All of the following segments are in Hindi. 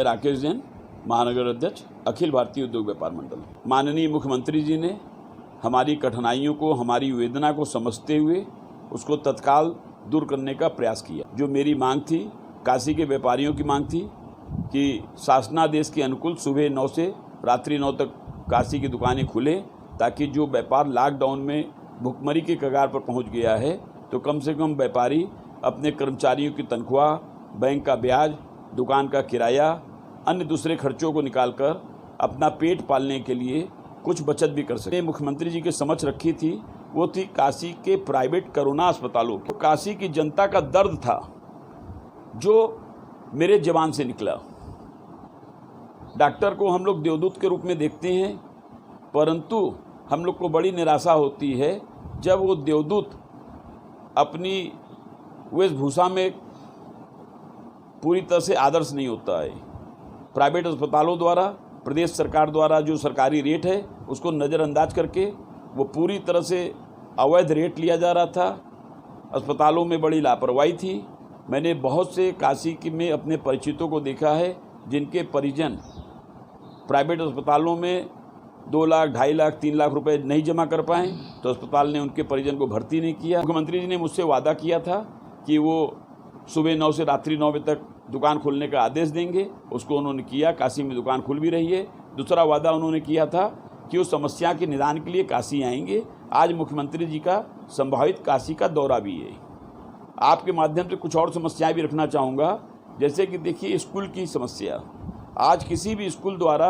राकेश जैन, महानगर अध्यक्ष, अखिल भारतीय उद्योग व्यापार मंडल। माननीय मुख्यमंत्री जी ने हमारी कठिनाइयों को, हमारी वेदना को समझते हुए उसको तत्काल दूर करने का प्रयास किया। जो मेरी मांग थी, काशी के व्यापारियों की मांग थी कि शासनादेश के अनुकूल सुबह 9 से रात्रि 9 तक काशी की दुकानें खुलें, ताकि जो व्यापार लॉकडाउन में भुखमरी के कगार पर पहुंच गया है, तो कम से कम व्यापारी अपने कर्मचारियों की तनख्वाह, बैंक का ब्याज, दुकान का किराया, अन्य दूसरे खर्चों को निकालकर अपना पेट पालने के लिए कुछ बचत भी कर सके। मुख्यमंत्री जी के समक्ष रखी थी, वो थी काशी के प्राइवेट कोरोना अस्पतालों की। काशी की जनता का दर्द था जो मेरे जबान से निकला। डॉक्टर को हम लोग देवदूत के रूप में देखते हैं, परंतु हम लोग को बड़ी निराशा होती है जब वो देवदूत अपनी वेशभूषा में पूरी तरह से आदर्श नहीं होता है। प्राइवेट अस्पतालों द्वारा, प्रदेश सरकार द्वारा जो सरकारी रेट है उसको नज़रअंदाज करके वो पूरी तरह से अवैध रेट लिया जा रहा था। अस्पतालों में बड़ी लापरवाही थी। मैंने बहुत से काशी में अपने परिचितों को देखा है जिनके परिजन प्राइवेट अस्पतालों में 2 लाख, 2.5 लाख, 3 लाख रुपए नहीं जमा कर पाए, तो अस्पताल ने उनके परिजन को भर्ती नहीं किया। मुख्यमंत्री जी ने मुझसे वादा किया था कि वो सुबह 9 से रात्रि 9 बजे तक दुकान खोलने का आदेश देंगे। उसको उन्होंने किया। काशी में दुकान खुल भी रही है। दूसरा वादा उन्होंने किया था कि उस समस्या के निदान के लिए काशी आएंगे। आज मुख्यमंत्री जी का संभावित काशी का दौरा भी है। आपके माध्यम से कुछ और समस्याएं भी रखना चाहूँगा, जैसे कि देखिए स्कूल की समस्या। आज किसी भी स्कूल द्वारा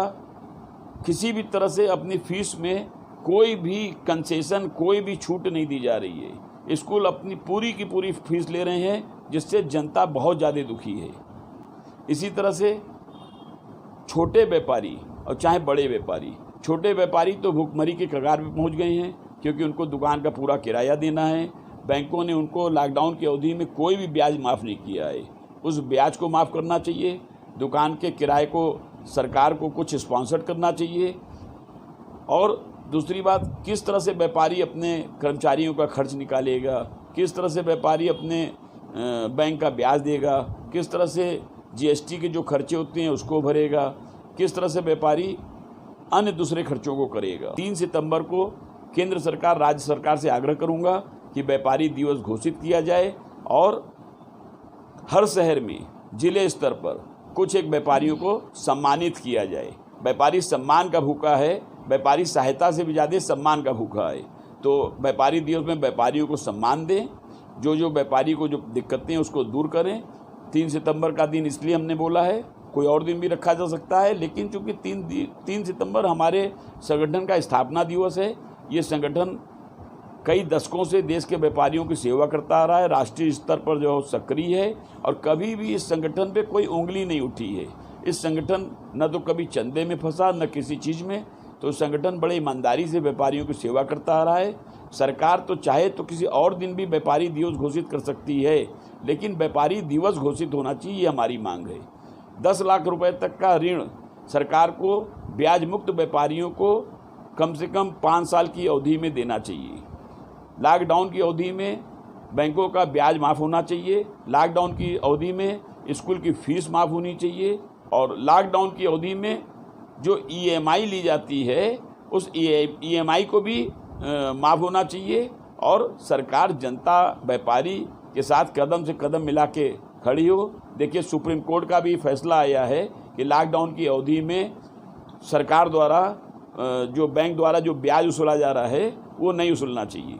किसी भी तरह से अपनी फीस में कोई भी कंसेशन, कोई भी छूट नहीं दी जा रही है। स्कूल अपनी पूरी की पूरी फीस ले रहे हैं, जिससे जनता बहुत ज़्यादा दुखी है। इसी तरह से छोटे व्यापारी और चाहे बड़े व्यापारी, छोटे व्यापारी तो भुखमरी के कगार पे पहुंच गए हैं, क्योंकि उनको दुकान का पूरा किराया देना है। बैंकों ने उनको लॉकडाउन की अवधि में कोई भी ब्याज माफ़ नहीं किया है। उस ब्याज को माफ़ करना चाहिए। दुकान के किराए को सरकार को कुछ स्पॉन्सर करना चाहिए। और दूसरी बात, किस तरह से व्यापारी अपने कर्मचारियों का खर्च निकालेगा, किस तरह से व्यापारी अपने बैंक का ब्याज देगा, किस तरह से जीएसटी के जो खर्चे होते हैं उसको भरेगा, किस तरह से व्यापारी अन्य दूसरे खर्चों को करेगा। 3 सितंबर को केंद्र सरकार, राज्य सरकार से आग्रह करूंगा कि व्यापारी दिवस घोषित किया जाए और हर शहर में जिले स्तर पर कुछ एक व्यापारियों को सम्मानित किया जाए। व्यापारी सम्मान का भूखा है, व्यापारी सहायता से भी ज़्यादा सम्मान का भूखा है। तो व्यापारी दिवस में व्यापारियों को सम्मान दें, जो व्यापारी को जो दिक्कतें हैं उसको दूर करें। 3 सितंबर का दिन इसलिए हमने बोला है, कोई और दिन भी रखा जा सकता है, लेकिन चूँकि 3 सितंबर हमारे संगठन का स्थापना दिवस है। ये संगठन कई दशकों से देश के व्यापारियों की सेवा करता आ रहा है, राष्ट्रीय स्तर पर जो सक्रिय है, और कभी भी इस संगठन पे कोई उंगली नहीं उठी है। इस संगठन न तो कभी चंदे में फंसा, न किसी चीज़ में। तो संगठन बड़े ईमानदारी से व्यापारियों की सेवा करता आ रहा है। सरकार तो चाहे तो किसी और दिन भी व्यापारी दिवस घोषित कर सकती है, लेकिन व्यापारी दिवस घोषित होना चाहिए, ये हमारी मांग है। 10 लाख रुपए तक का ऋण सरकार को ब्याज मुक्त व्यापारियों को कम से कम 5 साल की अवधि में देना चाहिए। लॉकडाउन की अवधि में बैंकों का ब्याज माफ़ होना चाहिए। लॉकडाउन की अवधि में स्कूल की फ़ीस माफ़ होनी चाहिए। और लॉकडाउन की अवधि में जो ईएमआई ली जाती है, उस ईएमआई को भी माफ़ होना चाहिए। और सरकार जनता व्यापारी के साथ कदम से कदम मिला के खड़ी हो। देखिए, सुप्रीम कोर्ट का भी फैसला आया है कि लॉकडाउन की अवधि में सरकार द्वारा जो बैंक द्वारा जो ब्याज वसूला जा रहा है वो नहीं वसूलना चाहिए।